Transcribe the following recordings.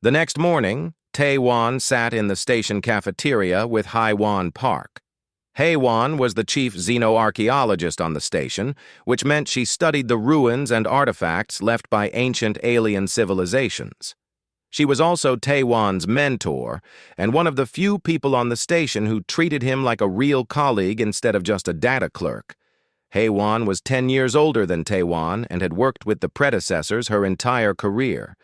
The next morning, Tae-wan sat in the station cafeteria with Hai-wan Park. Hae-wan was the chief xenoarchaeologist on the station, which meant she studied the ruins and artifacts left by ancient alien civilizations. She was also Tae-wan's mentor, and one of the few people on the station who treated him like a real colleague instead of just a data clerk. Hae-wan was 10 years older than Tae-wan and had worked with the predecessors her entire career.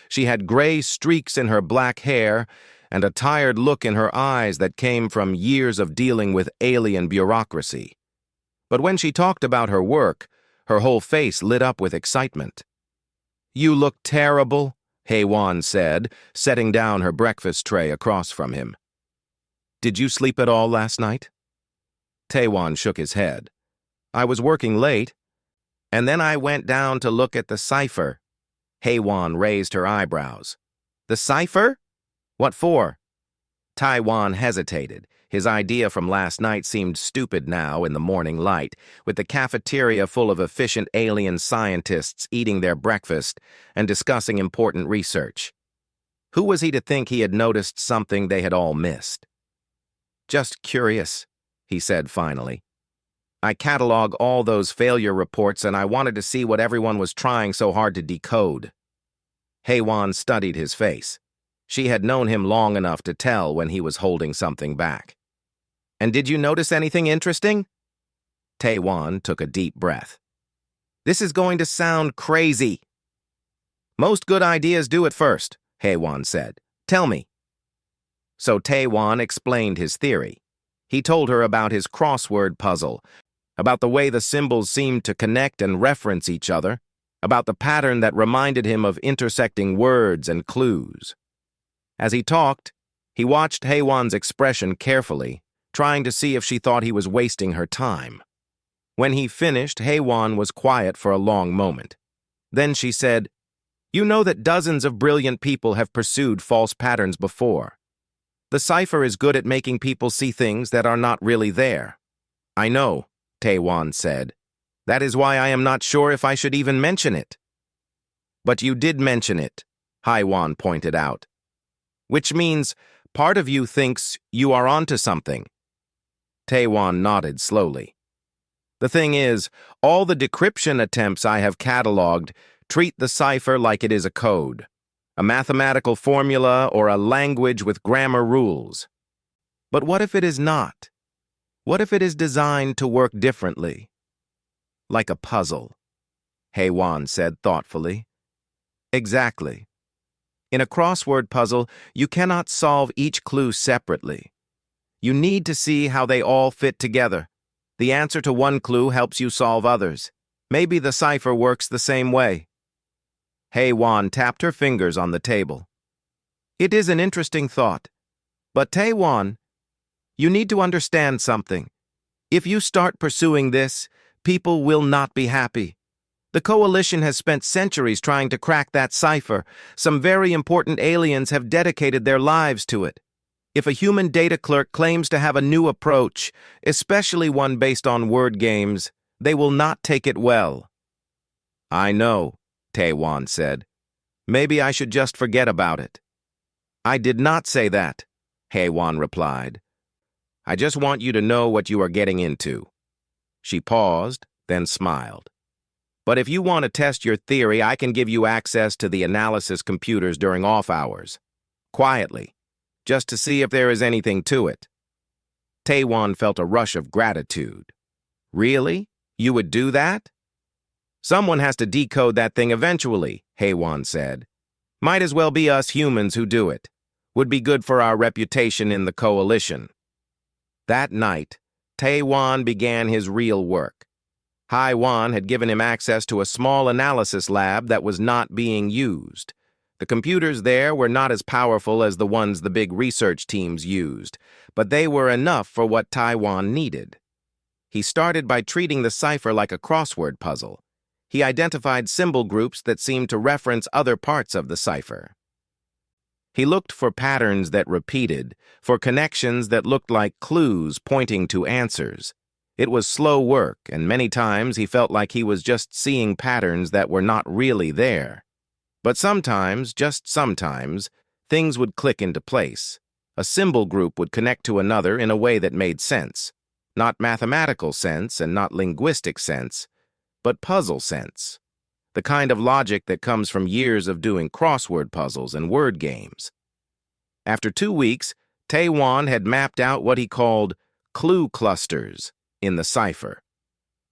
She had gray streaks in her black hair and a tired look in her eyes that came from years of dealing with alien bureaucracy. But when she talked about her work, her whole face lit up with excitement. "You look terrible," Hae-wan said, setting down her breakfast tray across from him. "Did you sleep at all last night?" Tae-wan shook his head. "I was working late, and then I went down to look at the cipher." Hae-wan raised her eyebrows. "The cipher? What for?" Tae-wan hesitated. His idea from last night seemed stupid now in the morning light, with the cafeteria full of efficient alien scientists eating their breakfast and discussing important research. Who was he to think he had noticed something they had all missed? "Just curious," he said finally. "I cataloged all those failure reports and I wanted to see what everyone was trying so hard to decode." Hae-wan studied his face. She had known him long enough to tell when he was holding something back. "And did you notice anything interesting?" Tae-wan took a deep breath. "This is going to sound crazy." "Most good ideas do at first," Hae-wan said. "Tell me." So Tae-wan explained his theory. He told her about his crossword puzzle, about the way the symbols seemed to connect and reference each other, about the pattern that reminded him of intersecting words and clues. As he talked, he watched Hae-wan's expression carefully, trying to see if she thought he was wasting her time. When he finished, Hae-wan was quiet for a long moment. Then she said, "You know that dozens of brilliant people have pursued false patterns before. The cipher is good at making people see things that are not really there." "I know," Tae-wan said. "That is why I am not sure if I should even mention it." "But you did mention it," Hae-wan pointed out. "Which means part of you thinks you are onto something." Tae-wan nodded slowly. "The thing is, all the decryption attempts I have cataloged treat the cipher like it is a code, a mathematical formula or a language with grammar rules. But what if it is not? What if it is designed to work differently? Like a puzzle," Hae-wan said thoughtfully. "Exactly. In a crossword puzzle, you cannot solve each clue separately. You need to see how they all fit together. The answer to one clue helps you solve others. Maybe the cipher works the same way." Hae-wan tapped her fingers on the table. "It is an interesting thought. But Tae-wan, you need to understand something. If you start pursuing this, people will not be happy. The Coalition has spent centuries trying to crack that cipher. Some very important aliens have dedicated their lives to it. If a human data clerk claims to have a new approach, especially one based on word games, they will not take it well." "I know," Tae-wan said. "Maybe I should just forget about it." "I did not say that," Hae-wan replied. "I just want you to know what you are getting into." She paused, then smiled. "But if you want to test your theory, I can give you access to the analysis computers during off hours. Quietly, just to see if there is anything to it." Tae-wan felt a rush of gratitude. "Really? You would do that?" "Someone has to decode that thing eventually," Hae-wan said. "Might as well be us humans who do it. Would be good for our reputation in the Coalition." That night, Tae-wan began his real work. Hae-wan had given him access to a small analysis lab that was not being used. The computers there were not as powerful as the ones the big research teams used, but they were enough for what Tae-wan needed. He started by treating the cipher like a crossword puzzle. He identified symbol groups that seemed to reference other parts of the cipher. He looked for patterns that repeated, for connections that looked like clues pointing to answers. It was slow work, and many times he felt like he was just seeing patterns that were not really there. But sometimes, just sometimes, Things would click into place. A symbol group would connect to another in a way that made sense. Not mathematical sense and not linguistic sense, but puzzle sense. The kind of logic that comes from years of doing crossword puzzles and word games. After 2 weeks, Tae-Wan had mapped out what he called clue clusters in the cipher.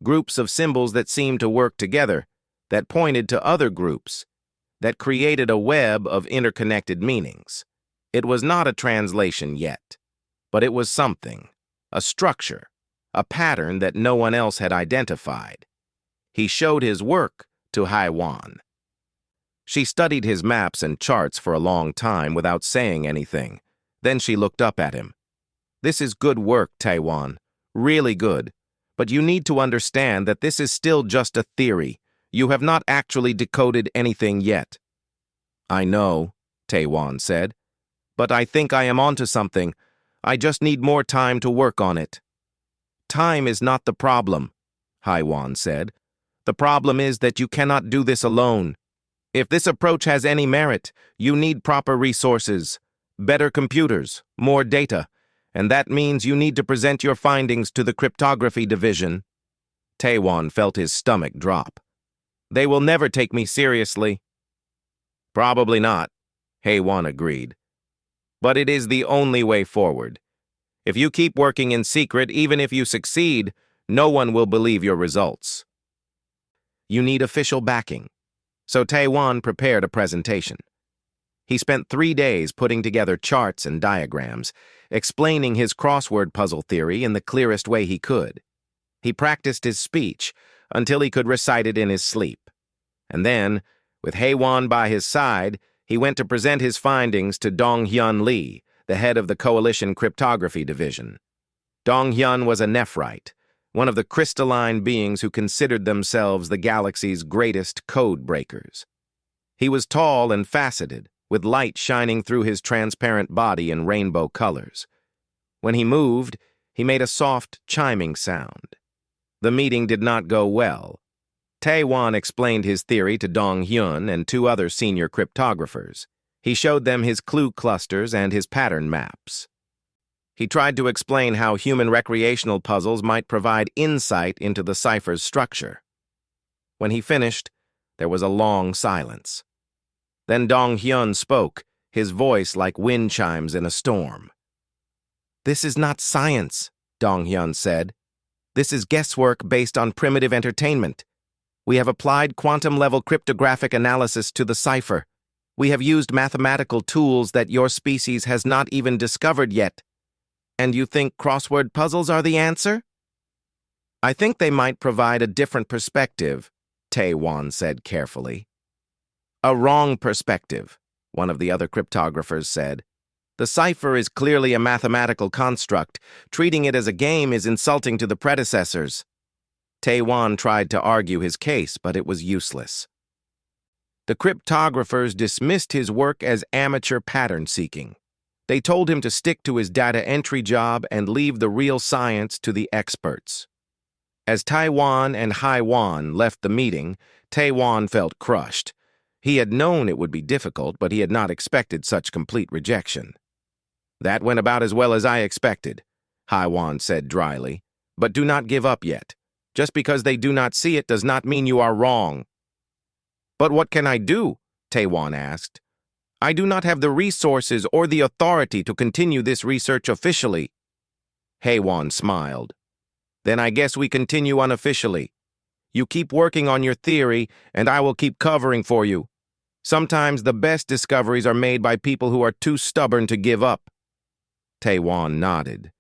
Groups of symbols that seemed to work together, that pointed to other groups, that created a web of interconnected meanings. It was not a translation yet, but it was something, a structure, a pattern that no one else had identified. He showed his work to Hai-Wan. She studied his maps and charts for a long time without saying anything. Then she looked up at him. "This is good work, Tae-Wan. Really good. But you need to understand that this is still just a theory. You have not actually decoded anything yet." "I know," Tae-Wan said. "But I think I am onto something. I just need more time to work on it." "Time is not the problem," Hai-Wan said. "The problem is that you cannot do this alone. If this approach has any merit, you need proper resources, better computers, more data, and that means you need to present your findings to the cryptography division." Tae-Wan felt his stomach drop. "They will never take me seriously." "Probably not," Hai-Wan agreed. "But it is the only way forward. If you keep working in secret, even if you succeed, no one will believe your results. You need official backing." So Tae-Wan prepared a presentation. He spent 3 days putting together charts and diagrams, explaining his crossword puzzle theory in the clearest way he could. He practiced his speech until he could recite it in his sleep. And then, with Hai-Wan by his side, he went to present his findings to Dong-Hyun Lee, the head of the Coalition Cryptography Division. Dong-Hyun was a Nephrite, one of the crystalline beings who considered themselves the galaxy's greatest code breakers. He was tall and faceted, with light shining through his transparent body in rainbow colors. When he moved, he made a soft, chiming sound. The meeting did not go well. Tae-Wan explained his theory to Dong-Hyun and 2 other senior cryptographers. He showed them his clue clusters and his pattern maps. He tried to explain how human recreational puzzles might provide insight into the cipher's structure. When he finished, there was a long silence. Then Dong-Hyun spoke, his voice like wind chimes in a storm. "This is not science," Dong-Hyun said. "This is guesswork based on primitive entertainment. We have applied quantum-level cryptographic analysis to the cipher. We have used mathematical tools that your species has not even discovered yet. And you think crossword puzzles are the answer?" "I think they might provide a different perspective," Tae-Wan said carefully. "A wrong perspective," one of the other cryptographers said. "The cipher is clearly a mathematical construct. Treating it as a game is insulting to the predecessors." Tae-Wan tried to argue his case, but it was useless. The cryptographers dismissed his work as amateur pattern-seeking. They told him to stick to his data entry job and leave the real science to the experts. As Tae-Wan and Hai-Wan left the meeting, Tae-Wan felt crushed. He had known it would be difficult, but he had not expected such complete rejection. "That went about as well as I expected," Hai-Wan said dryly. "But do not give up yet. Just because they do not see it does not mean you are wrong." "But what can I do?" Tae-Wan asked. "I do not have the resources or the authority to continue this research officially." Hai-Wan smiled. "Then I guess we continue unofficially. You keep working on your theory, and I will keep covering for you. Sometimes the best discoveries are made by people who are too stubborn to give up." Tae-Wan nodded.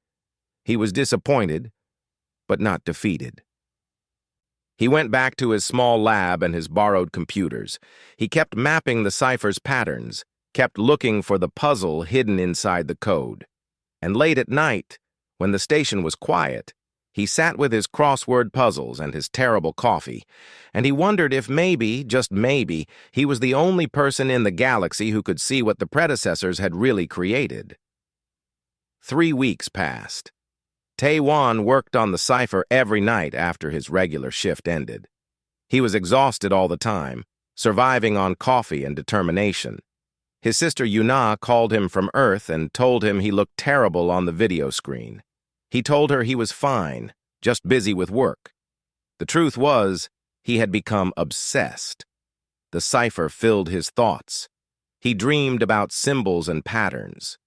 He was disappointed, but not defeated. He went back to his small lab and his borrowed computers. He kept mapping the cipher's patterns, kept looking for the puzzle hidden inside the code. And late at night, when the station was quiet, he sat with his crossword puzzles and his terrible coffee, and he wondered if maybe, just maybe, he was the only person in the galaxy who could see what the predecessors had really created. 3 weeks passed. Tae-Wan worked on the cipher every night after his regular shift ended. He was exhausted all the time, surviving on coffee and determination. His sister Yuna called him from Earth and told him he looked terrible on the video screen. He told her he was fine, just busy with work. The truth was, he had become obsessed. The cipher filled his thoughts. He dreamed about symbols and patterns.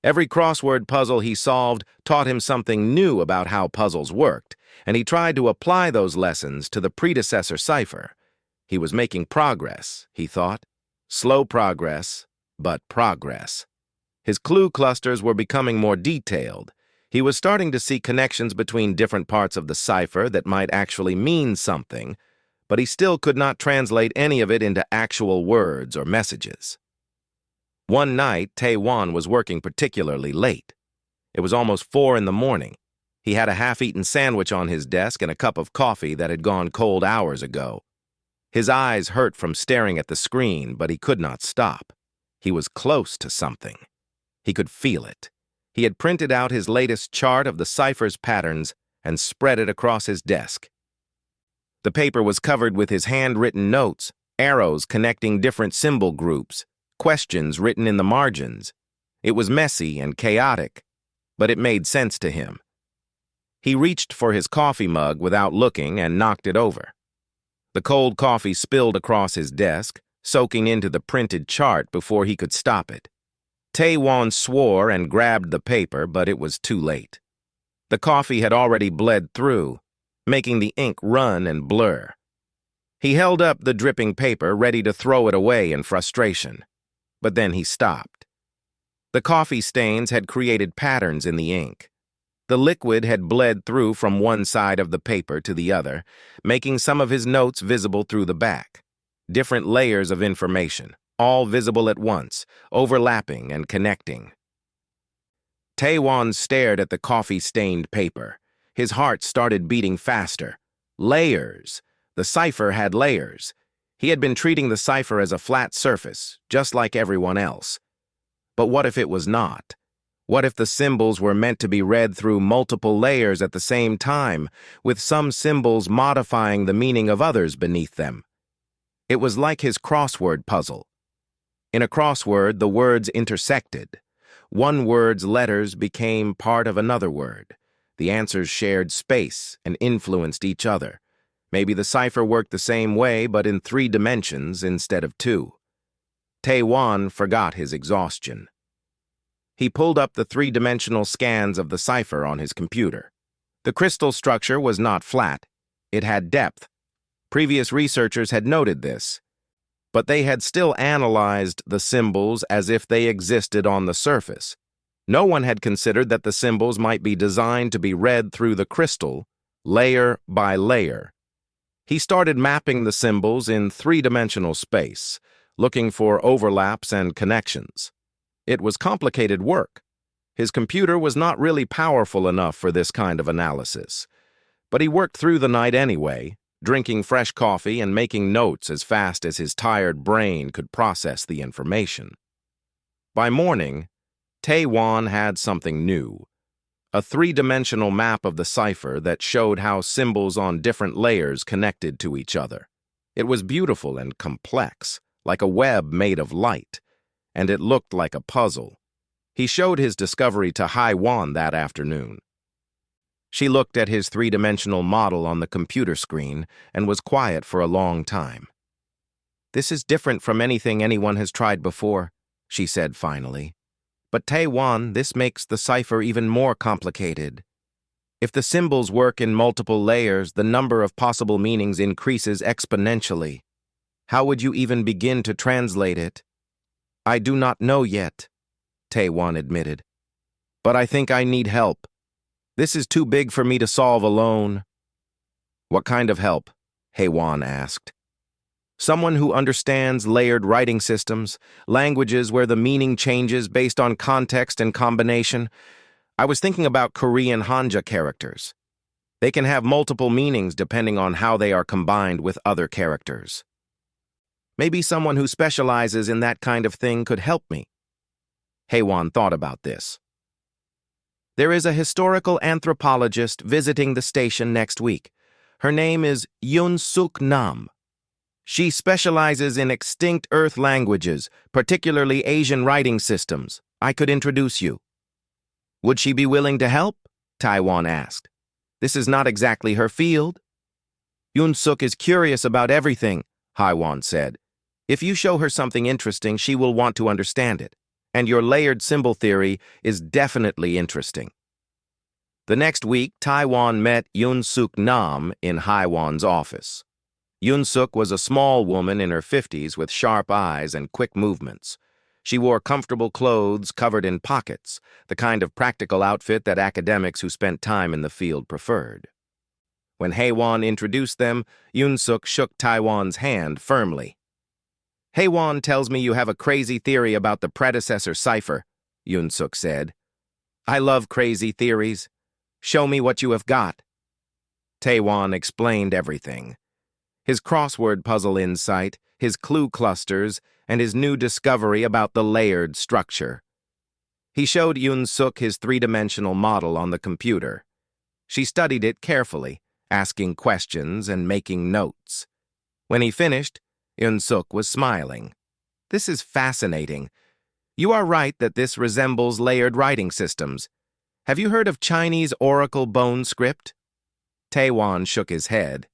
Every crossword puzzle he solved taught him something new about how puzzles worked, and he tried to apply those lessons to the predecessor cipher. He was making progress, he thought. Slow progress, but progress. His clue clusters were becoming more detailed. He was starting to see connections between different parts of the cipher that might actually mean something, but he still could not translate any of it into actual words or messages. One night, Tae-won was working particularly late. It was almost 4 in the morning. He had a half-eaten sandwich on his desk and a cup of coffee that had gone cold hours ago. His eyes hurt from staring at the screen, but he could not stop. He was close to something. He could feel it. He had printed out his latest chart of the cipher's patterns and spread it across his desk. The paper was covered with his handwritten notes, arrows connecting different symbol groups, questions written in the margins. It was messy and chaotic, but it made sense to him. He reached for his coffee mug without looking and knocked it over. The cold coffee spilled across his desk, soaking into the printed chart before he could stop it. Tae-won swore and grabbed the paper, but it was too late. The coffee had already bled through, making the ink run and blur. He held up the dripping paper, ready to throw it away in frustration. But then he stopped. The coffee stains had created patterns in the ink. The liquid had bled through from one side of the paper to the other, making some of his notes visible through the back. Different layers of information, all visible at once, overlapping and connecting. Tae-won stared at the coffee-stained paper. His heart started beating faster. Layers. The cipher had layers. He had been treating the cipher as a flat surface, just like everyone else. But what if it was not? What if the symbols were meant to be read through multiple layers at the same time, with some symbols modifying the meaning of others beneath them? It was like his crossword puzzle. In a crossword, the words intersected. One word's letters became part of another word. The answers shared space and influenced each other. Maybe the cipher worked the same way, but in 3 dimensions instead of 2. Tae-won forgot his exhaustion. He pulled up the 3-dimensional scans of the cipher on his computer. The crystal structure was not flat. It had depth. Previous researchers had noted this, but they had still analyzed the symbols as if they existed on the surface. No one had considered that the symbols might be designed to be read through the crystal, layer by layer. He started mapping the symbols in 3-dimensional space, looking for overlaps and connections. It was complicated work. His computer was not really powerful enough for this kind of analysis. But he worked through the night anyway, drinking fresh coffee and making notes as fast as his tired brain could process the information. By morning, Tae-won had something new. A 3-dimensional map of the cipher that showed how symbols on different layers connected to each other. It was beautiful and complex, like a web made of light, and it looked like a puzzle. He showed his discovery to Hai-won that afternoon. She looked at his 3-dimensional model on the computer screen and was quiet for a long time. "This is different from anything anyone has tried before," she said finally. "But Tae-won, this makes the cipher even more complicated. If the symbols work in multiple layers, the number of possible meanings increases exponentially. How would you even begin to translate it?" "I do not know yet," Tae-won admitted. "But I think I need help. This is too big for me to solve alone." "What kind of help?" Hae-won asked. "Someone who understands layered writing systems, languages where the meaning changes based on context and combination. I was thinking about Korean Hanja characters. They can have multiple meanings depending on how they are combined with other characters. Maybe someone who specializes in that kind of thing could help me." Hae-won thought about this. "There is a historical anthropologist visiting the station next week. Her name is Yoon-suk Nam. She specializes in extinct Earth languages, particularly Asian writing systems. I could introduce you." "Would she be willing to help?" Taiwan asked. "This is not exactly her field." "Yoon-suk is curious about everything," Haiwan said. "If you show her something interesting, she will want to understand it. And your layered symbol theory is definitely interesting." The next week, Taiwan met Yoon-suk Nam in Haiwan's office. Yoon-suk was a small woman in her 50s with sharp eyes and quick movements. She wore comfortable clothes covered in pockets, the kind of practical outfit that academics who spent time in the field preferred. When Haiwan introduced them, Yoon-suk shook Taiwan's hand firmly. "Haiwan tells me you have a crazy theory about the predecessor cipher," Yoon-suk said. "I love crazy theories. Show me what you have got." Taiwan explained everything. His crossword puzzle insight, his clue clusters, and his new discovery about the layered structure. He showed Yoon-suk his three-dimensional model on the computer. She studied it carefully, asking questions and making notes. When he finished, Yoon-suk was smiling. "This is fascinating. You are right that this resembles layered writing systems. Have you heard of Chinese oracle bone script?" Taiwan shook his head.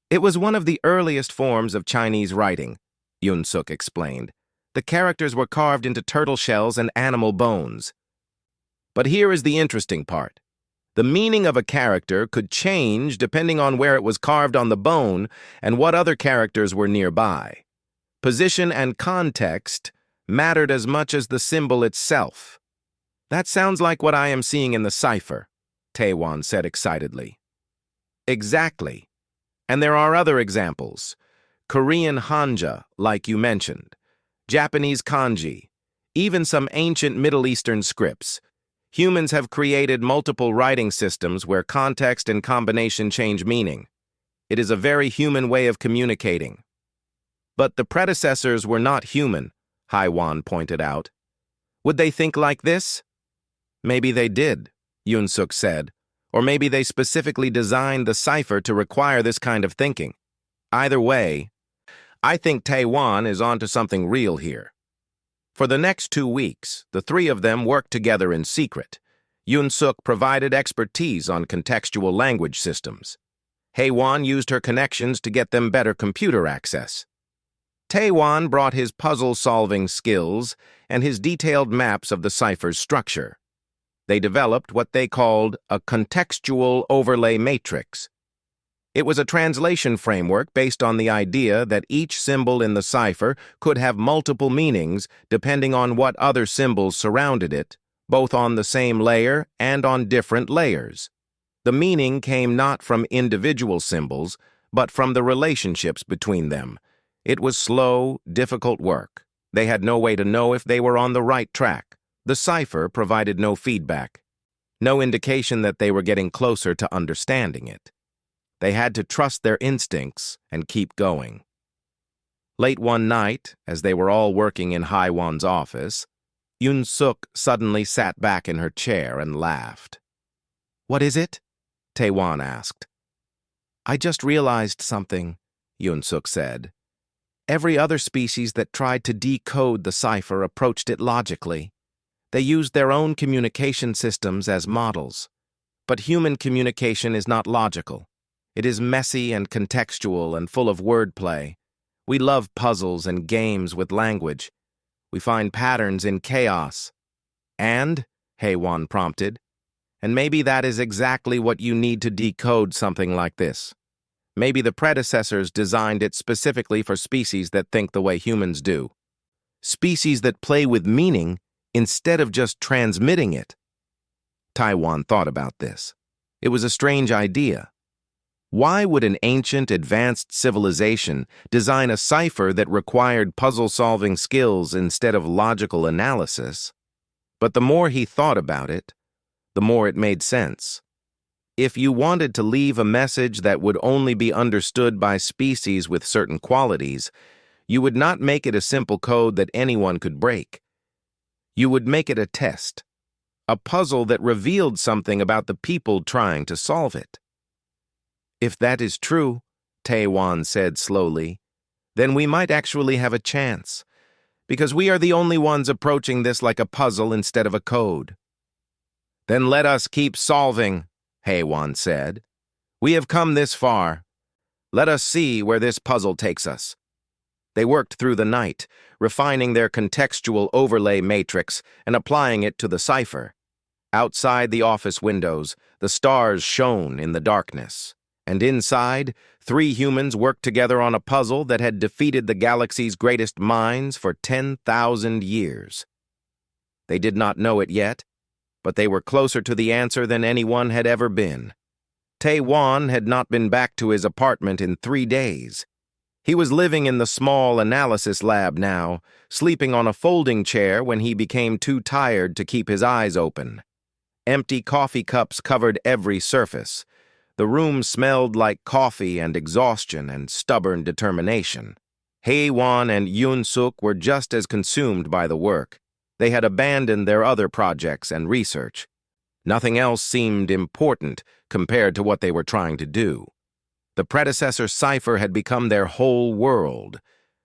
"It was one of the earliest forms of Chinese writing," Yoon-suk explained. "The characters were carved into turtle shells and animal bones." But here is the interesting part. The meaning of a character could change depending on where it was carved on the bone and what other characters were nearby. Position and context mattered as much as the symbol itself. "That sounds like what I am seeing in the cipher," Taiwan said excitedly. "Exactly. And there are other examples. Korean hanja, like you mentioned, Japanese kanji, even some ancient Middle Eastern scripts. Humans have created multiple writing systems where context and combination change meaning. It is a very human way of communicating." "But the predecessors were not human," Haiwan pointed out. "Would they think like this?" "Maybe they did," Yoon-suk said. "Or maybe they specifically designed the cipher to require this kind of thinking. Either way, I think Taiwan is onto something real here." For the next 2 weeks, the three of them worked together in secret. Yoon-suk provided expertise on contextual language systems. Haiwan used her connections to get them better computer access. Taiwan brought his puzzle-solving skills and his detailed maps of the cipher's structure. They developed what they called a contextual overlay matrix. It was a translation framework based on the idea that each symbol in the cipher could have multiple meanings depending on what other symbols surrounded it, both on the same layer and on different layers. The meaning came not from individual symbols, but from the relationships between them. It was slow, difficult work. They had no way to know if they were on the right track. The cipher provided no feedback, no indication that they were getting closer to understanding it. They had to trust their instincts and keep going. Late one night, as they were all working in Haiwan's office, Yoon-suk suddenly sat back in her chair and laughed. "What is it?" Taiwan asked. "I just realized something," Yoon-suk said. "Every other species that tried to decode the cipher approached it logically. They used their own communication systems as models. But human communication is not logical. It is messy and contextual and full of wordplay. We love puzzles and games with language. We find patterns in chaos." "And?" Haiwan prompted. "And maybe that is exactly what you need to decode something like this. Maybe the predecessors designed it specifically for species that think the way humans do. Species that play with meaning instead of just transmitting it." Taiwan thought about this. It was a strange idea. Why would an ancient, advanced civilization design a cipher that required puzzle-solving skills instead of logical analysis? But the more he thought about it, the more it made sense. If you wanted to leave a message that would only be understood by species with certain qualities, you would not make it a simple code that anyone could break. You would make it a test, a puzzle that revealed something about the people trying to solve it. "If that is true," Taiwan said slowly, Then we might actually have a chance, because we are the only ones approaching this like a puzzle instead of a code. Then let us keep solving, HFY said. We have come this far. Let us see where this puzzle takes us. They worked through the night, refining their contextual overlay matrix and applying it to the cipher. Outside the office windows, the stars shone in the darkness. And inside, 3 humans worked together on a puzzle that had defeated the galaxy's greatest minds for 10,000 years. They did not know it yet, but they were closer to the answer than anyone had ever been. HFY had not been back to his apartment in 3 days. He was living in the small analysis lab now, sleeping on a folding chair when he became too tired to keep his eyes open. Empty coffee cups covered every surface. The room smelled like coffee and exhaustion and stubborn determination. HFY and Yoon-suk were just as consumed by the work. They had abandoned their other projects and research. Nothing else seemed important compared to what they were trying to do. The predecessor cipher had become their whole world.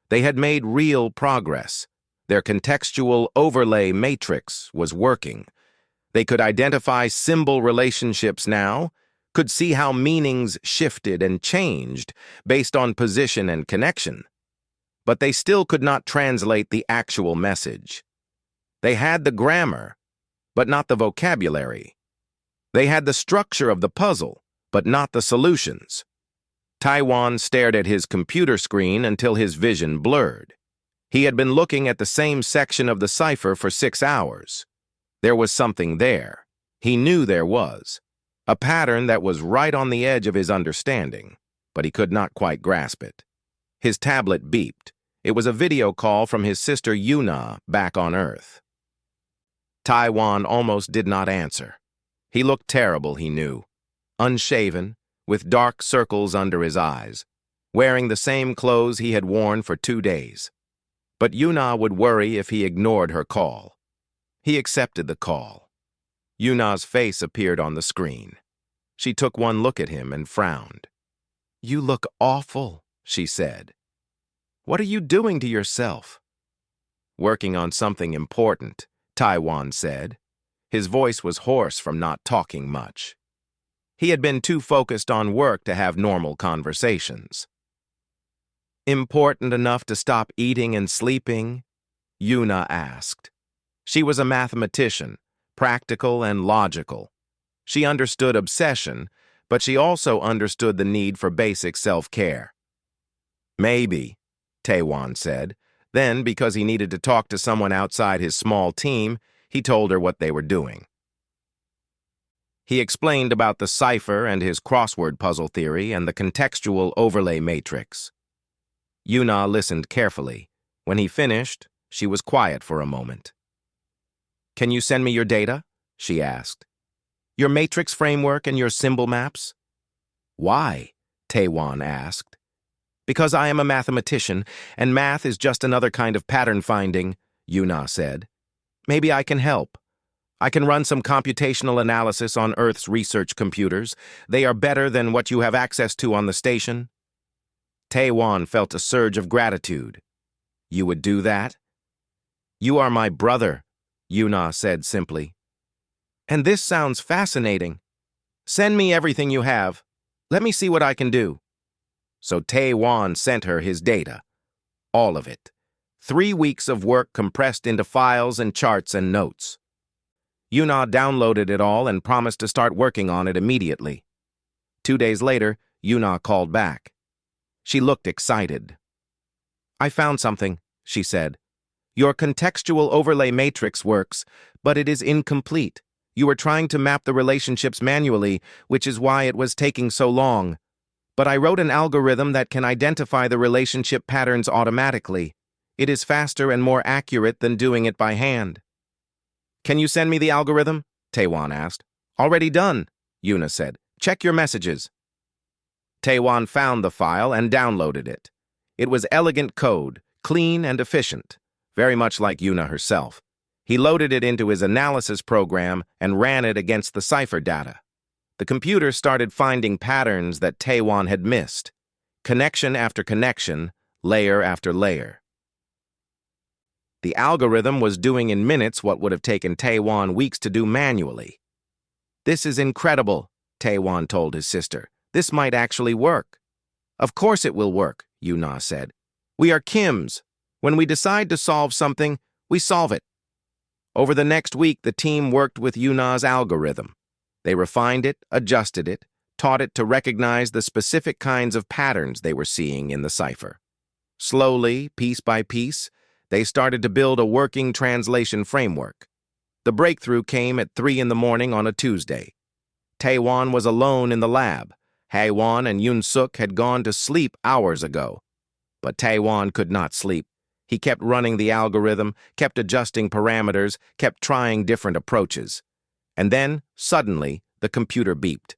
They had made real progress. Their contextual overlay matrix was working. They could identify symbol relationships now, could see how meanings shifted and changed based on position and connection. But they still could not translate the actual message. They had the grammar, but not the vocabulary. They had the structure of the puzzle, but not the solutions. HFY stared at his computer screen until his vision blurred. He had been looking at the same section of the cipher for 6 hours. There was something there. He knew there was. A pattern that was right on the edge of his understanding, but he could not quite grasp it. His tablet beeped. It was a video call from his sister Yuna back on Earth. HFY almost did not answer. He looked terrible, he knew. Unshaven, with dark circles under his eyes, wearing the same clothes he had worn for 2 days. But Yuna would worry if he ignored her call. He accepted the call. Yuna's face appeared on the screen. She took one look at him and frowned. "You look awful," she said. "What are you doing to yourself?" "Working on something important," HFY said. His voice was hoarse from not talking much. He had been too focused on work to have normal conversations. "Important enough to stop eating and sleeping?" Yuna asked. She was a mathematician, practical and logical. She understood obsession, but she also understood the need for basic self-care. "Maybe," HFY said. Then, because he needed to talk to someone outside his small team, he told her what they were doing. He explained about the cipher and his crossword puzzle theory and the contextual overlay matrix. Yuna listened carefully. When he finished, she was quiet for a moment. "Can you send me your data?" she asked. "Your matrix framework and your symbol maps?" "Why?" HFY asked. "Because I am a mathematician, and math is just another kind of pattern finding," Yuna said. "Maybe I can help. I can run some computational analysis on Earth's research computers. They are better than what you have access to on the station." HFY felt a surge of gratitude. "You would do that?" "You are my brother," Yuna said simply. "And this sounds fascinating. Send me everything you have. Let me see what I can do." So HFY sent her his data. All of it. 3 weeks of work compressed into files and charts and notes. Yuna downloaded it all and promised to start working on it immediately. 2 days later, Yuna called back. She looked excited. "I found something," she said. "Your contextual overlay matrix works, but it is incomplete. You were trying to map the relationships manually, which is why it was taking so long. But I wrote an algorithm that can identify the relationship patterns automatically. It is faster and more accurate than doing it by hand." "Can you send me the algorithm?" HFY asked. "Already done," Yuna said. "Check your messages." HFY found the file and downloaded it. It was elegant code, clean and efficient, very much like Yuna herself. He loaded it into his analysis program and ran it against the cipher data. The computer started finding patterns that HFY had missed. Connection after connection, layer after layer. The algorithm was doing in minutes what would have taken Taewon weeks to do manually. "This is incredible," Taewon told his sister. "This might actually work." "Of course it will work," Yuna said. "We are Kims. When we decide to solve something, we solve it." Over the next week, the team worked with Yuna's algorithm. They refined it, adjusted it, taught it to recognize the specific kinds of patterns they were seeing in the cipher. Slowly, piece by piece, they started to build a working translation framework. The breakthrough came at 3 in the morning on a Tuesday. Taewon was alone in the lab. Haewon and Yoon-suk had gone to sleep hours ago. But Taewon could not sleep. He kept running the algorithm, kept adjusting parameters, kept trying different approaches. And then, suddenly, the computer beeped.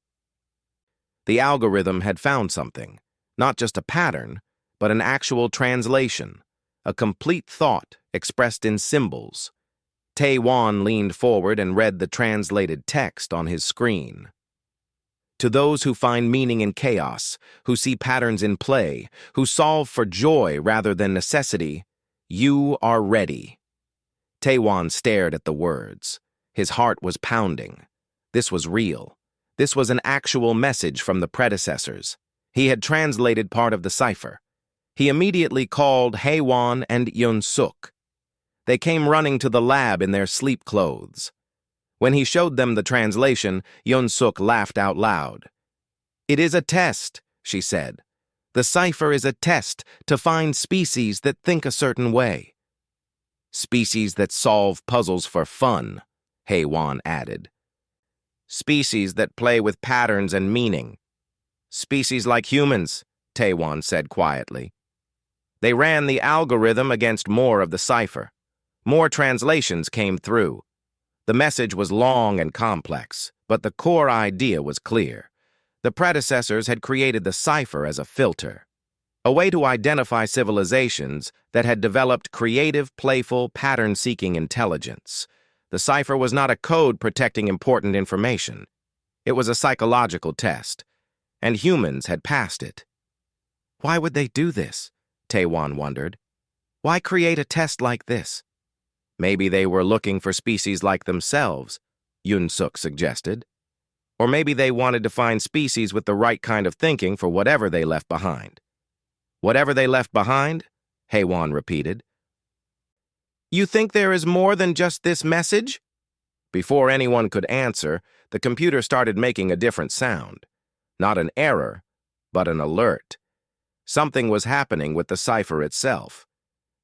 The algorithm had found something, not just a pattern, but an actual translation, a complete thought expressed in symbols. Taewon leaned forward and read the translated text on his screen. "To those who find meaning in chaos, who see patterns in play, who solve for joy rather than necessity, you are ready." Taewon stared at the words. His heart was pounding. This was real. This was an actual message from the predecessors. He had translated part of the cipher. He immediately called Haewon and Yoon-suk. They came running to the lab in their sleep clothes. When he showed them the translation, Yoon-suk laughed out loud. "It is a test," she said. "The cipher is a test to find species that think a certain way." "Species that solve puzzles for fun," Haewon added. "Species that play with patterns and meaning. Species like humans," Taewon said quietly. They ran the algorithm against more of the cipher. More translations came through. The message was long and complex, but the core idea was clear. The predecessors had created the cipher as a filter, a way to identify civilizations that had developed creative, playful, pattern-seeking intelligence. The cipher was not a code protecting important information. It was a psychological test, and humans had passed it. Why would they do this? Taewon wondered. Why create a test like this? Maybe they were looking for species like themselves, Yoon-suk suggested. Or maybe they wanted to find species with the right kind of thinking for whatever they left behind. Whatever they left behind? Haewon repeated. You think there is more than just this message? Before anyone could answer, the computer started making a different sound. Not an error, but an alert. Something was happening with the cipher itself.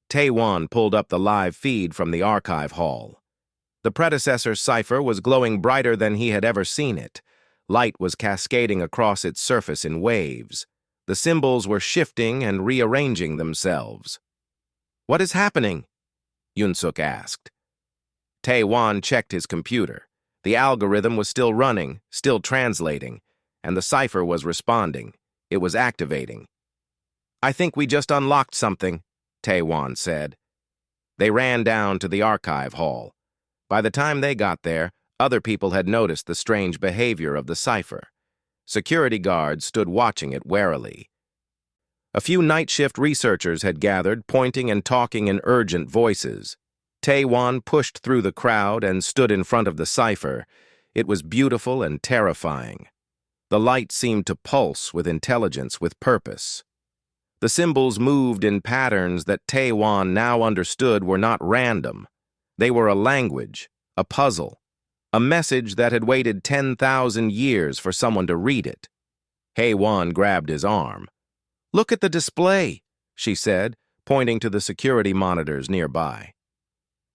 Taewon pulled up the live feed from the archive hall. The predecessor's cipher was glowing brighter than he had ever seen it. Light was cascading across its surface in waves. The symbols were shifting and rearranging themselves. What is happening? Yoon-suk asked. Taewon checked his computer. The algorithm was still running, still translating, and the cipher was responding. It was activating. I think we just unlocked something, Taewon said. They ran down to the archive hall. By the time they got there, other people had noticed the strange behavior of the cipher. Security guards stood watching it warily. A few night shift researchers had gathered, pointing and talking in urgent voices. Taewon pushed through the crowd and stood in front of the cipher. It was beautiful and terrifying. The light seemed to pulse with intelligence, with purpose. The symbols moved in patterns that Taewon now understood were not random. They were a language, a puzzle, a message that had waited 10,000 years for someone to read it. Haewon grabbed his arm. Look at the display, she said, pointing to the security monitors nearby.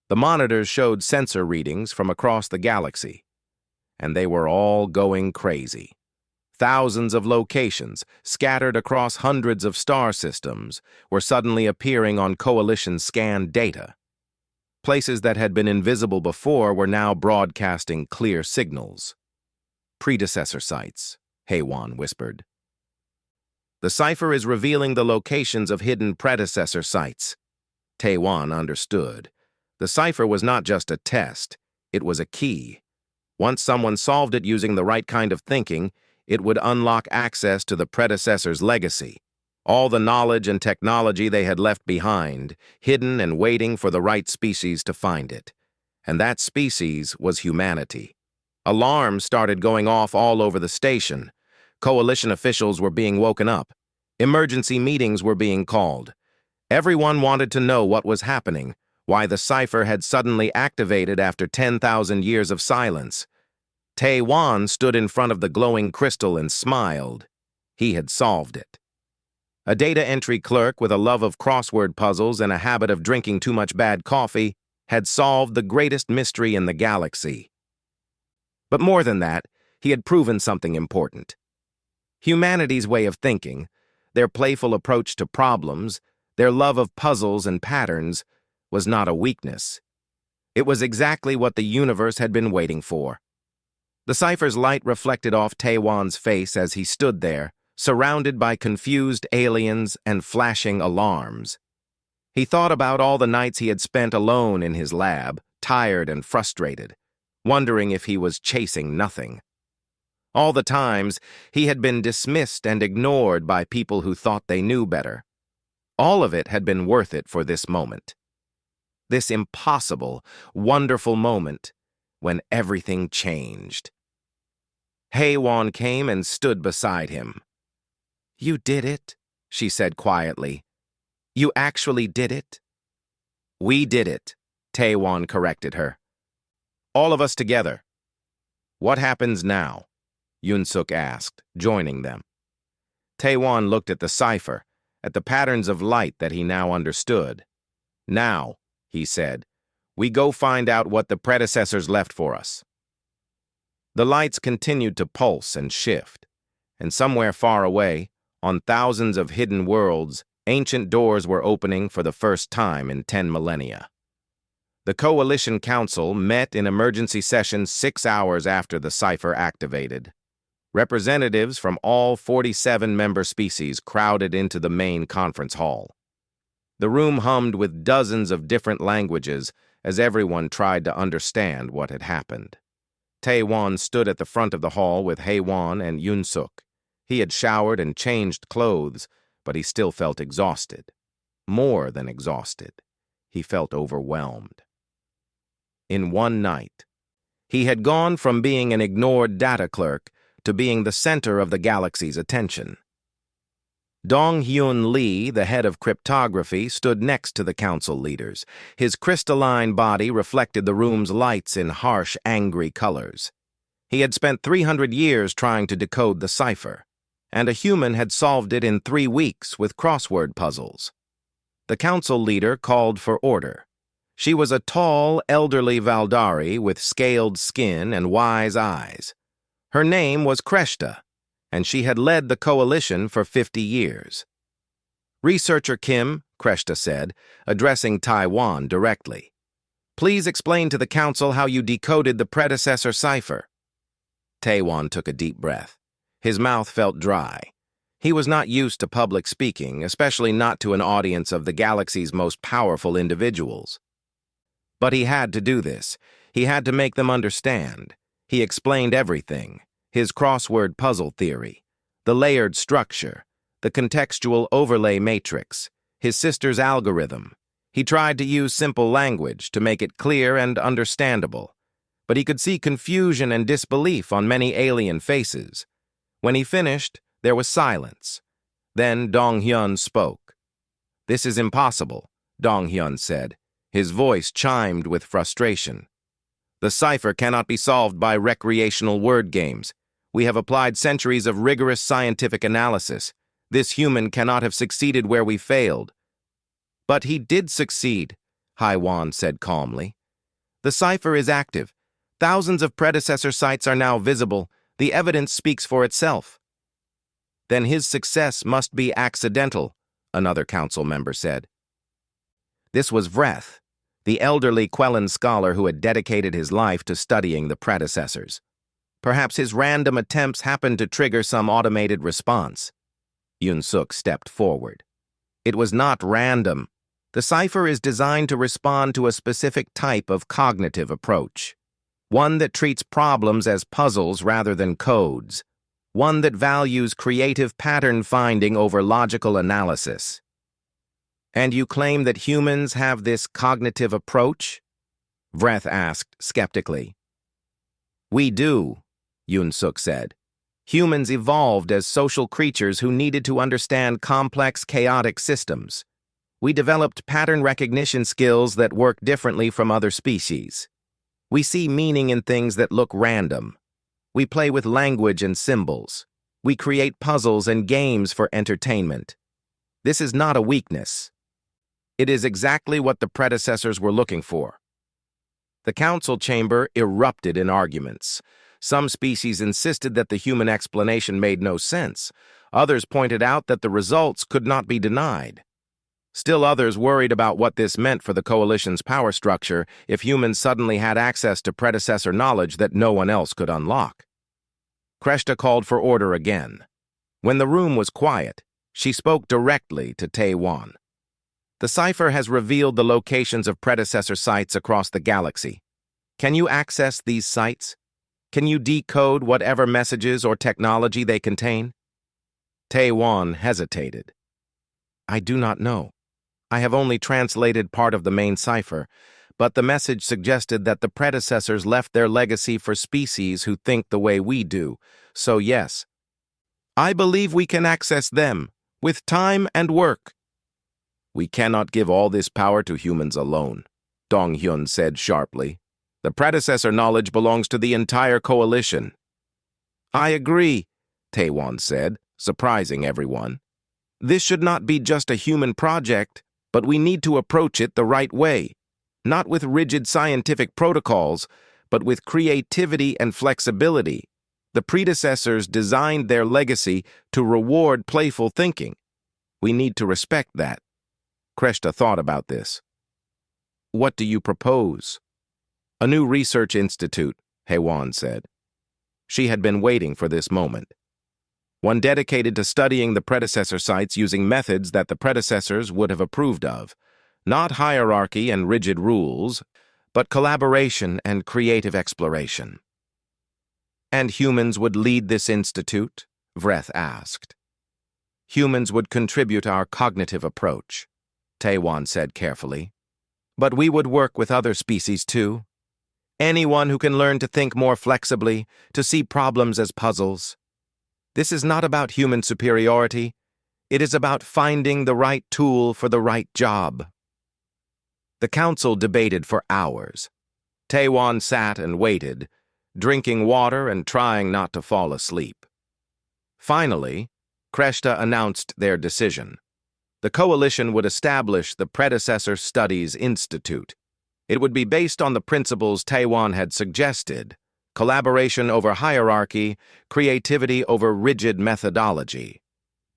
The monitors showed sensor readings from across the galaxy, and they were all going crazy. Thousands of locations, scattered across hundreds of star systems, were suddenly appearing on Coalition scan data. Places that had been invisible before were now broadcasting clear signals. Predecessor sites, Haewon whispered. The cipher is revealing the locations of hidden predecessor sites. Taewon understood. The cipher was not just a test, it was a key. Once someone solved it using the right kind of thinking, it would unlock access to the predecessor's legacy. all the knowledge and technology they had left behind, hidden and waiting for the right species to find it. And that species was humanity. Alarms started going off all over the station. Coalition officials were being woken up. Emergency meetings were being called. Everyone wanted to know what was happening, why the cipher had suddenly activated after 10,000 years of silence. Tae-wan stood in front of the glowing crystal and smiled. He had solved it. A data entry clerk with a love of crossword puzzles and a habit of drinking too much bad coffee had solved the greatest mystery in the galaxy. But more than that, he had proven something important. Humanity's way of thinking, their playful approach to problems, their love of puzzles and patterns, was not a weakness. It was exactly what the universe had been waiting for. The cipher's light reflected off Tae-wan's face as he stood there, surrounded by confused aliens and flashing alarms. He thought about all the nights he had spent alone in his lab, tired and frustrated, wondering if he was chasing nothing. All the times he had been dismissed and ignored by people who thought they knew better. All of it had been worth it for this moment. This impossible, wonderful moment when everything changed. Hae-won came and stood beside him. "You did it," she said quietly. "You actually did it." "We did it," Tae-wan corrected her. "All of us together." "What happens now?" Yoon-suk asked, joining them. Tae-wan looked at the cipher, at the patterns of light that he now understood. "Now," he said, "we go find out what the predecessors left for us." The lights continued to pulse and shift, and somewhere far away, on thousands of hidden worlds, ancient doors were opening for the first time in 10 millennia. The Coalition Council met in emergency session 6 hours after the cipher activated. Representatives from all 47 member species crowded into the main conference hall. The room hummed with dozens of different languages as everyone tried to understand what had happened. Tae-wan stood at the front of the hall with Hae-won and Yoon-suk. He had showered and changed clothes, but he still felt exhausted. More than exhausted. He felt overwhelmed. In one night, he had gone from being an ignored data clerk to being the center of the galaxy's attention. Dong-hyun Lee, the head of cryptography, stood next to the council leaders. His crystalline body reflected the room's lights in harsh, angry colors. He had spent 300 years trying to decode the cipher, and a human had solved it in 3 weeks with crossword puzzles. The council leader called for order. She was a tall, elderly Valdari with scaled skin and wise eyes. Her name was Kreshta, and she had led the coalition for 50 years. "Researcher Kim," Kreshta said, addressing Tae-wan directly, "please explain to the council how you decoded the predecessor cipher." Tae-wan took a deep breath. His mouth felt dry. He was not used to public speaking, especially not to an audience of the galaxy's most powerful individuals. But he had to do this. He had to make them understand. He explained everything. His crossword puzzle theory, the layered structure, the contextual overlay matrix, his sister's algorithm. He tried to use simple language to make it clear and understandable, but he could see confusion and disbelief on many alien faces. When he finished, there was silence. Then Dong-hyun spoke. "This is impossible," Dong-hyun said. His voice chimed with frustration. "The cipher cannot be solved by recreational word games. We have applied centuries of rigorous scientific analysis. This human cannot have succeeded where we failed." "But he did succeed," Hae-won said calmly. "The cipher is active. Thousands of predecessor sites are now visible. The evidence speaks for itself." "Then his success must be accidental," another council member said. This was Vreth, the elderly Quellan scholar who had dedicated his life to studying the predecessors. Perhaps his random attempts happened to trigger some automated response. Yoon-suk stepped forward. "It was not random. The cipher is designed to respond to a specific type of cognitive approach, one that treats problems as puzzles rather than codes. one that values creative pattern finding over logical analysis. And you claim that humans have this cognitive approach? Vreth asked skeptically. We do, Yoon-suk said. Humans evolved as social creatures who needed to understand complex, chaotic systems. We developed pattern recognition skills that work differently from other species. We see meaning in things that look random. We play with language and symbols. We create puzzles and games for entertainment. This is not a weakness. It is exactly what the predecessors were looking for. The council chamber erupted in arguments. Some species insisted that the human explanation made no sense. Others pointed out that the results could not be denied. Still others worried about what this meant for the coalition's power structure if humans suddenly had access to predecessor knowledge that no one else could unlock. Kreshta called for order again. When the room was quiet, she spoke directly to Tae-wan. The cipher has revealed the locations of predecessor sites across the galaxy. Can you access these sites? Can you decode whatever messages or technology they contain? Tae-wan hesitated. I do not know. I have only translated part of the main cipher, but the message suggested that the predecessors left their legacy for species who think the way we do. So yes, I believe we can access them, with time and work. We cannot give all this power to humans alone, Dong-hyun said sharply. The predecessor knowledge belongs to the entire coalition. I agree, Tae-wan said, surprising everyone. This should not be just a human project, but we need to approach it the right way, not with rigid scientific protocols, but with creativity and flexibility. The predecessors designed their legacy to reward playful thinking. We need to respect that. Kreshta thought about this. What do you propose? A new research institute, Hae-won said. She had been waiting for this moment. One dedicated to studying the predecessor sites using methods that the predecessors would have approved of. Not hierarchy and rigid rules, but collaboration and creative exploration. And humans would lead this institute? Vreth asked. Humans would contribute our cognitive approach, Tae-wan said carefully. But we would work with other species too. Anyone who can learn to think more flexibly, to see problems as puzzles. This is not about human superiority. It is about finding the right tool for the right job. The council debated for hours. Tae-wan sat and waited, drinking water and trying not to fall asleep. Finally, Kreshta announced their decision. The coalition would establish the Predecessor Studies Institute. It would be based on the principles Tae-wan had suggested: collaboration over hierarchy, creativity over rigid methodology.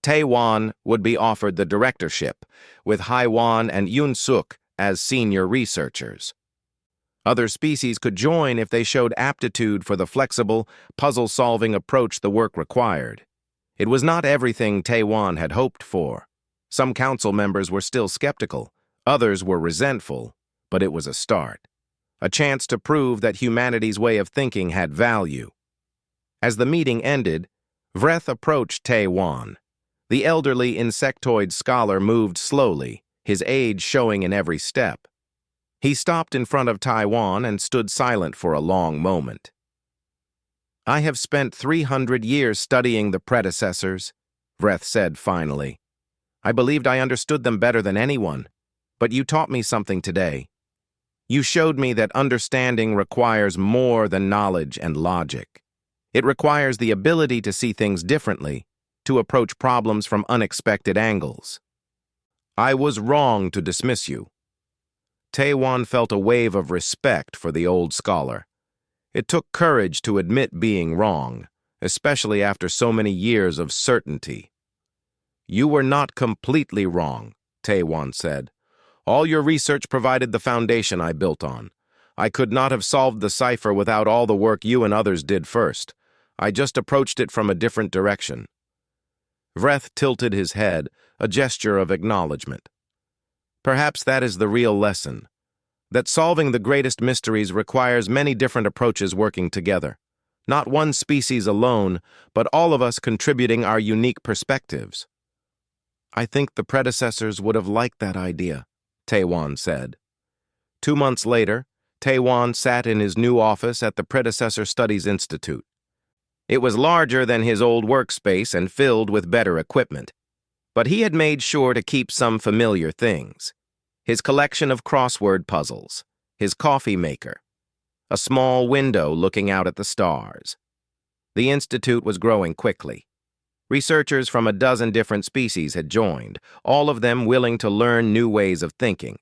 Tae-wan would be offered the directorship, with Hae-won and Yoon-suk as senior researchers. Other species could join if they showed aptitude for the flexible, puzzle-solving approach the work required. It was not everything Tae-wan had hoped for. Some council members were still skeptical, others were resentful, but it was a start. A chance to prove that humanity's way of thinking had value. As the meeting ended, Vreth approached Tae-wan. The elderly insectoid scholar moved slowly, his age showing in every step. He stopped in front of Tae-wan and stood silent for a long moment. I have spent 300 years studying the predecessors, Vreth said finally. I believed I understood them better than anyone, but you taught me something today. You showed me that understanding requires more than knowledge and logic. It requires the ability to see things differently, to approach problems from unexpected angles. I was wrong to dismiss you. Tae-wan felt a wave of respect for the old scholar. It took courage to admit being wrong, especially after so many years of certainty. You were not completely wrong, Tae-wan said. All your research provided the foundation I built on. I could not have solved the cipher without all the work you and others did first. I just approached it from a different direction. Vreth tilted his head, a gesture of acknowledgement. Perhaps that is the real lesson, that solving the greatest mysteries requires many different approaches working together, Not one species alone, but all of us contributing our unique perspectives. I think the predecessors would have liked that idea, Taewon said. 2 months later, Taewon sat in his new office at the Predecessor Studies Institute. It was larger than his old workspace and filled with better equipment. But he had made sure to keep some familiar things. His collection of crossword puzzles, his coffee maker, a small window looking out at the stars. The institute was growing quickly. Researchers from a dozen different species had joined, all of them willing to learn new ways of thinking.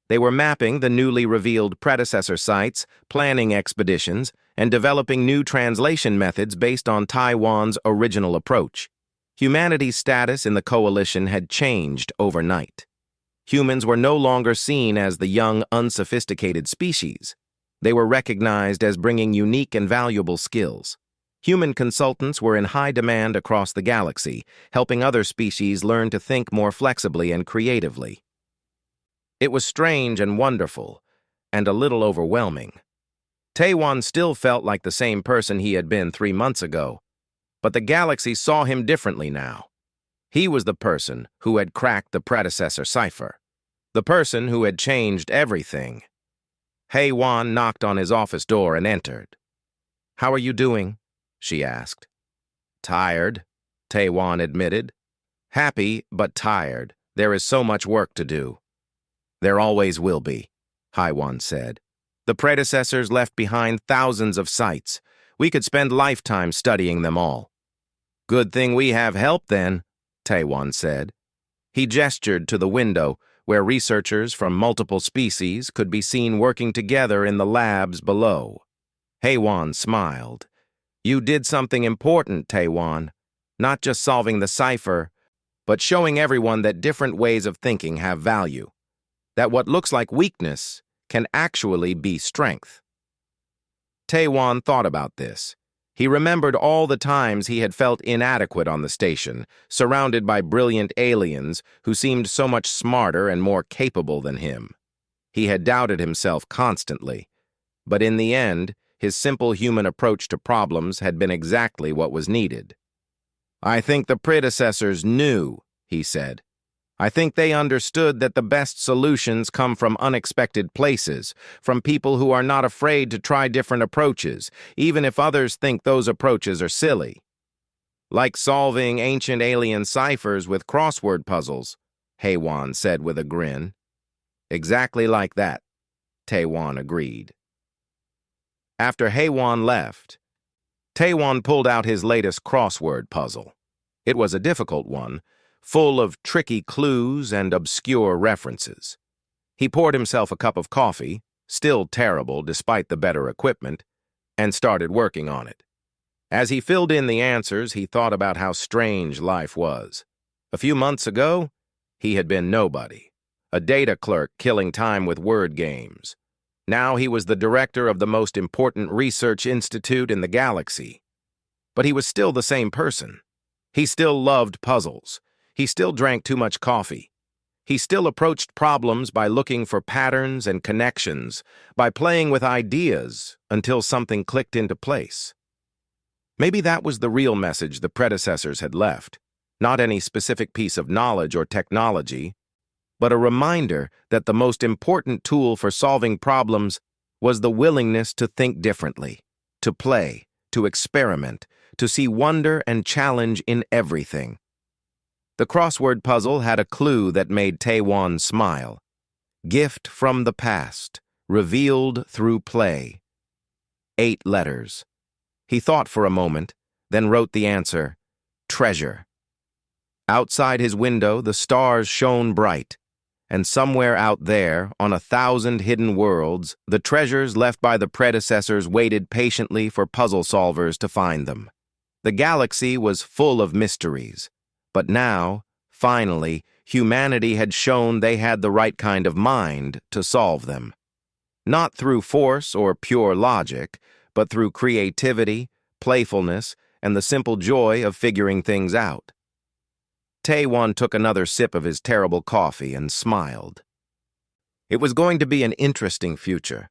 They were mapping the newly revealed predecessor sites, planning expeditions, and developing new translation methods based on Taiwan's original approach. Humanity's status in the coalition had changed overnight. Humans were no longer seen as the young, unsophisticated species. They were recognized as bringing unique and valuable skills. Human consultants were in high demand across the galaxy, helping other species learn to think more flexibly and creatively. It was strange and wonderful, and a little overwhelming. Taewon still felt like the same person he had been 3 months ago, but the galaxy saw him differently now. He was the person who had cracked the predecessor cipher, the person who had changed everything. Haewon knocked on his office door and entered. "How are you doing?" she asked. "Tired," Taewon admitted. "Happy, but tired. There is so much work to do." "There always will be," Haewon said. "The predecessors left behind thousands of sites. We could spend lifetimes studying them all." "Good thing we have help, then," Taewon said. He gestured to the window, where researchers from multiple species could be seen working together in the labs below. Haewon smiled. "You did something important, Taewon. Not just solving the cipher, but showing everyone that different ways of thinking have value. That what looks like weakness can actually be strength." Taewon thought about this. He remembered all the times he had felt inadequate on the station, surrounded by brilliant aliens who seemed so much smarter and more capable than him. He had doubted himself constantly, but in the end, his simple human approach to problems had been exactly what was needed. "I think the predecessors knew," he said. "I think they understood that the best solutions come from unexpected places, from people who are not afraid to try different approaches, even if others think those approaches are silly. Like solving ancient alien ciphers with crossword puzzles," Haewon said with a grin. "Exactly like that," Taewon agreed. After Haewon left, Taewon pulled out his latest crossword puzzle. It was a difficult one, full of tricky clues and obscure references. He poured himself a cup of coffee, still terrible despite the better equipment, and started working on it. As he filled in the answers, he thought about how strange life was. A few months ago, he had been nobody, a data clerk killing time with word games. Now he was the director of the most important research institute in the galaxy. But he was still the same person. He still loved puzzles. He still drank too much coffee. He still approached problems by looking for patterns and connections, by playing with ideas until something clicked into place. Maybe that was the real message the predecessors had left, not any specific piece of knowledge or technology, but a reminder that the most important tool for solving problems was the willingness to think differently, to play, to experiment, to see wonder and challenge in everything. The crossword puzzle had a clue that made Taewon smile. Gift from the past, revealed through play. 8 letters. He thought for a moment, then wrote the answer, treasure. Outside his window, the stars shone bright, and somewhere out there, on 1,000 hidden worlds, the treasures left by the predecessors waited patiently for puzzle solvers to find them. The galaxy was full of mysteries, but now, finally, humanity had shown they had the right kind of mind to solve them. Not through force or pure logic, but through creativity, playfulness, and the simple joy of figuring things out. Taewon took another sip of his terrible coffee and smiled. It was going to be an interesting future.